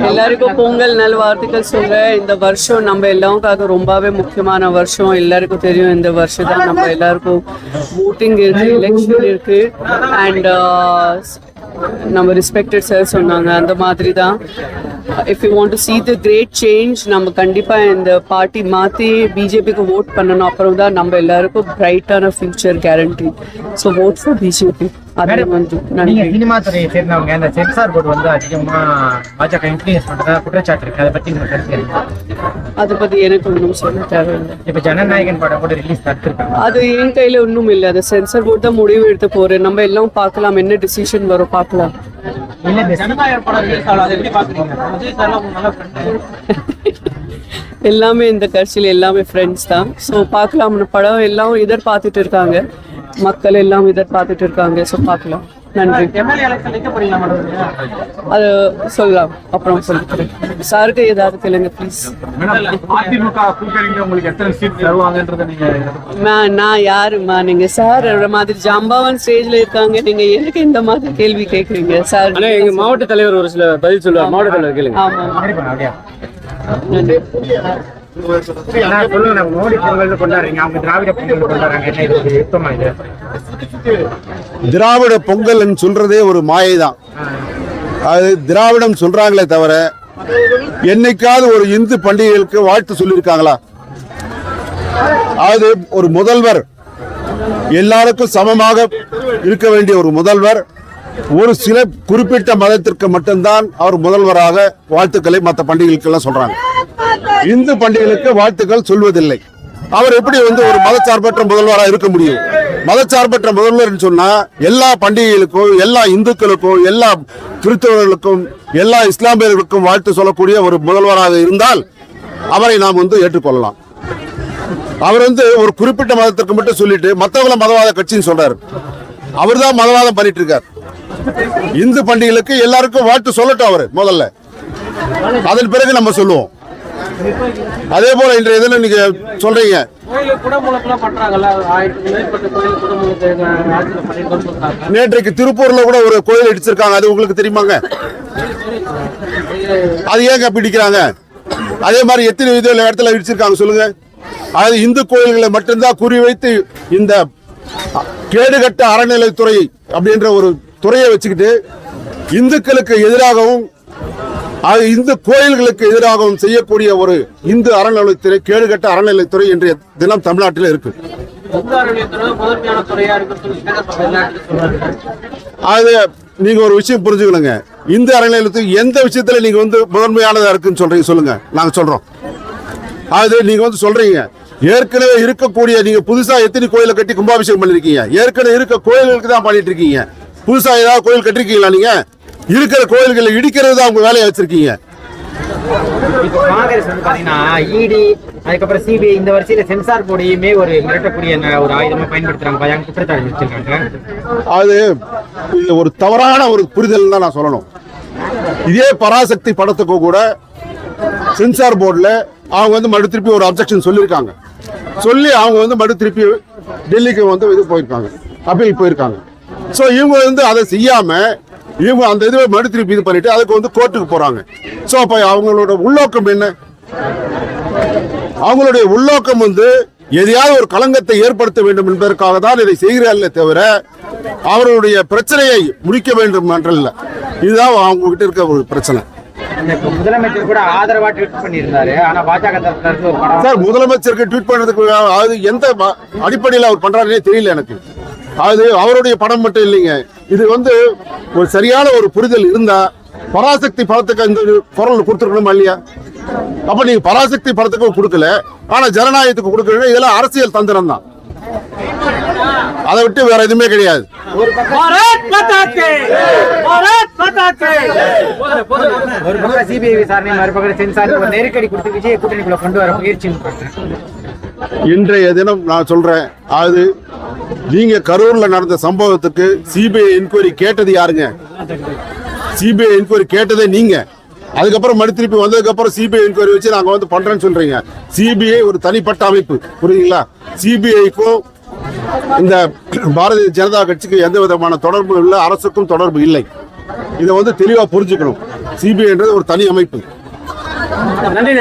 எல்லாருக்கும் பொங்கல் நல்வாழ்த்துக்கள் சொல்றேன். இந்த வருஷம் நம்ம எல்லாருக்காக ரொம்பவே முக்கியமான வருஷம். எல்லாருக்கும் தெரியும் இந்த வருஷம் தான் நம்ம எல்லாருக்கும் voting இருக்கு, எலெக்ஷன் இருக்கு. அண்ட் நம்ம ரெஸ்பெக்டட் சார் சொன்னாங்க அந்த மாதிரி தான். If you want to see the great change, நம்ம கண்டிப்பாக இந்த பார்ட்டி மாற்றி பிஜேபிக்கு ஓட் பண்ணணும். அப்புறம் தான் நம்ம எல்லாருக்கும் பிரைட்டான future guarantee. So vote for BJP. அதே வந்து சினிமா துறையை சேர்ந்தவங்க அந்த சென்சார் போர்டு வந்து அதிகமா பாஜக இன்ஃப்ளூயன்ஸ் பண்றதா குற்றச்சாட்டு இருக்கு. அதை பத்தி நீங்க கருத்து? அதை பற்றி எனக்கு ஒன்றும் சொல்ல தேவையில்லை. இப்ப ஜனநாயகன் படம் கூட ரிலீஸ் தடுத்துருக்காங்க. அது என் கையில் ஒன்றும் இல்லை. அது சென்சார் போர்டு தான் முடிவு எடுத்து போகிறேன். நம்ம எல்லாம் பார்க்கலாம், என்ன டிசிஷன் வரும் பார்க்கலாம். எல்லாமே இந்த கட்சியில் எல்லாமே ஃப்ரெண்ட்ஸ் தான். ஸோ பார்க்கலாம். படம் எல்லாம் எதிர்பார்த்துட்டு இருக்காங்க, மக்கள் எல்லாம் எதிர்பார்த்துட்டு இருக்காங்க. ஸோ பார்க்கலாம். நன்றி. அது சொல்லலாம், அப்புறம் சொல்லிக்கிறேன். சாருக்கு ஏதாவது கேளுங்க ப்ளீஸ். நான் யாருமா? நீங்க சார் மாதிரி ஜாம்பாவன் ஸ்டேஜ்ல இருக்காங்க, நீங்க எனக்கு இந்த மாதிரி கேள்வி கேட்குறீங்க சார்? எங்க மாவட்ட தலைவர் ஒரு சில பதில் சொல்லுவார். மாவட்ட தலைவர் கேளுங்க. ஆமா. மோடி பொங்கல் கொண்டாடுறீங்க, அவங்க திராவிட பொங்கல் கொண்டாடுறாங்க. என்ன இது யுத்தமா? இது திராவிட பொங்கல் சொல்றதே ஒரு மாயை தான். அது திராவிடம் சொல்றாங்களே தவிர என்னைக்காவது ஒரு இந்து பண்டிகைகளுக்கு வாழ்த்து சொல்லியிருக்காங்களா? அது ஒரு முதல்வர், எல்லாருக்கும் சமமாக இருக்க வேண்டிய ஒரு முதல்வர் ஒரு சில குறிப்பிட்ட மதத்திற்கு மட்டும்தான் அவர் முதல்வராக வாழ்த்துக்களை மற்ற பண்டிகைகளுக்கெல்லாம் சொல்றாங்க. இந்து பண்டிகைகளுக்கு வாழ்த்துக்கள் சொல்வதில்லை. அவர் எப்படி ஒரு மதச்சார்பற்ற முதல்வராக இருக்க முடியும்? மதச்சார்பற்ற முதல்வர் சொன்னா எல்லா பண்டிகைகளுக்கும், எல்லா இந்துக்களுக்கும், எல்லா கிறிஸ்தவர்களுக்கும், எல்லா இஸ்லாமியர்களுக்கும் வாழ்த்து சொல்லக்கூடிய ஒரு முதல்வராக இருந்தால் அவரை நாம் ஏற்றுக்கொள்ளலாம். அவர் ஒரு குறிப்பிட்ட மதத்திற்கு மட்டும் சொல்லிட்டு மற்றவங்கள மதவாத கட்சின்னு சொல்றாரு. அவர் தான் மதவாதம் பண்ணிட்டு இருக்கார். இந்து பண்டிகைகளுக்கு எல்லாருக்கும் வாழ்த்து சொல்லட்டும் அவர் முதல்ல, அதன் பிறகு நம்ம சொல்லுவோம். அதே போல இன்றைய தினம் நீங்க சொல்றீங்க நேற்றைக்கு திருப்பூர்ல கூட ஒரு கோயில் இடிச்சிருக்காங்க, அது உங்களுக்கு தெரியுமாங்க? அது ஏங்க பிடிக்கிறாங்க? அதே மாதிரி எத்தனை இடத்துல இடிச்சிருக்காங்க சொல்லுங்க. அது இந்து கோயில்களை மட்டும்தான் குறிவைத்து இந்த கேடுகட்ட அறநிலைத்துறை அப்படின்ற ஒரு துறையை வச்சுக்கிட்டு இந்துக்களுக்கு எதிராகவும் இந்து கோயில்களுக்கு எதிராகவும் செய்யக்கூடிய ஒரு இந்து அறநிலைத்துறை, கேடுகட்ட அறநிலைத்துறை இன்றைய தினம் தமிழ்நாட்டில் இருக்கு. அது நீங்க ஒரு விஷயம் புரிஞ்சுக்கணுங்க. இந்து அறநிலையத்துறை எந்த விஷயத்துல நீங்க முதன்மையானதா இருக்குன்னு சொல்றீங்க சொல்லுங்க, நாங்க சொல்றோம். அது நீங்க சொல்றீங்க ஏற்கனவே இருக்கக்கூடிய, நீங்க புதுசா எத்தனை கோயிலை கட்டி கும்பாபிஷேகம் பண்ணிருக்கீங்க? ஏற்கனவே இருக்க கோயில்களுக்கு தான் பண்ணிட்டு இருக்கீங்க. புதுசா ஏதாவது கோயில் கட்டிருக்கீங்களா? நீங்க இருக்கிற கோயில்களை இடிக்கிறது தான் உங்க வேலையை வச்சிருக்கீங்க. காங்கிரஸ் பாத்தீங்கன்னா இடி, அதுக்கப்புறம் சிபிஐ இந்த வரிசையில சென்சார் போர்டையுமே ஒரு மிரட்டக்கூடிய ஒரு ஆயுதமா பயன்படுத்துறாங்க, குற்றச்சாட்டு வச்சிருக்காங்க. அது ஒரு தவறான ஒரு புரிதல் தான் நான் சொல்லணும். இதே பராசக்தி படத்துக்கு கூட சென்சார் போர்டுல அவங்க மறு திருப்பி ஒரு அப்ஜெக்ஷன் சொல்லியிருக்காங்க. சொல்லி அவங்க மறு திருப்பி டெல்லிக்கு இது போயிருக்காங்க, அப்பீல் போயிருக்காங்க. ஸோ இவங்க அதை செய்யாம இவங்க அந்த இதுவை மறு திருப்பி இது பண்ணிட்டு அதுக்கு கோர்ட்டுக்கு போறாங்க. ஸோ அப்ப அவங்களோட உள்நோக்கம் என்ன? அவங்களுடைய உள்நோக்கம் எதையாவது ஒரு களங்கத்தை ஏற்படுத்த வேண்டும் என்பதற்காக தான் இதை செய்கிறார்களே தவிர அவர்களுடைய பிரச்சனையை முடிக்க வேண்டும் என்றல்ல. இதுதான் அவங்க கிட்ட இருக்க ஒரு பிரச்சனை. முதலமைச்சர் கூட ஆதரவா ட்வீட் பண்ணியிருந்தாரு. ஆனா பாஜக சார் முதலமைச்சருக்கு ட்வீட் பண்றதுக்கு அது எந்த அடிப்படையில் அவர் பண்றாருன்னே தெரியல எனக்கு. அது அவருடைய படம் மட்டும் இல்லைங்க. இது ஒரு சரியான ஒரு புரிதல் இருந்தா பராசக்தி படத்துக்கு இந்த குரல் கொடுத்துருக்கணுமா இல்லையா? அப்ப நீங்க பராசக்தி படத்துக்கு கொடுக்கல, ஆனா ஜனநாயகத்துக்கு கொடுக்கல. இதெல்லாம் அரசியல் தந்திரம் தான், அதை விட்டு வேற எதுவுமே கிடையாது. ஒரு பக்கம் சிபிஐ விசாரணை, மறுபக்கம் சென்சார் நெருக்கடி கொடுத்து விஜய் கூட்டணிக்குள்ள கொண்டு வர முயற்சி. இன்றைய தினம் நான் சொல்றேன், அது நீங்க கரூர்ல நடந்த சம்பவத்துக்கு சிபிஐ என்கொயரி கேட்டது யாருங்க? சிபிஐ என்கொயரி கேட்டதே நீங்க. அதுக்கப்புறம் மறு திருப்பி வந்ததுக்கு அப்புறம் சிபிஐ என்கொயரி வச்சு நாங்க பண்றேன்னு சொல்றீங்க. சிபிஐ ஒரு தனிப்பட்ட அமைப்பு, புரியுதுங்களா? சிபிஐக்கும் இந்த பாரதிய ஜனதா கட்சிக்கு எந்த விதமான தொடர்பு இல்லை, அரசுக்கும் தொடர்பு இல்லை. இதை வந்து தெளிவா புரிஞ்சுக்கணும். சிபிஐன்றது ஒரு தனி அமைப்பு. நன்றி.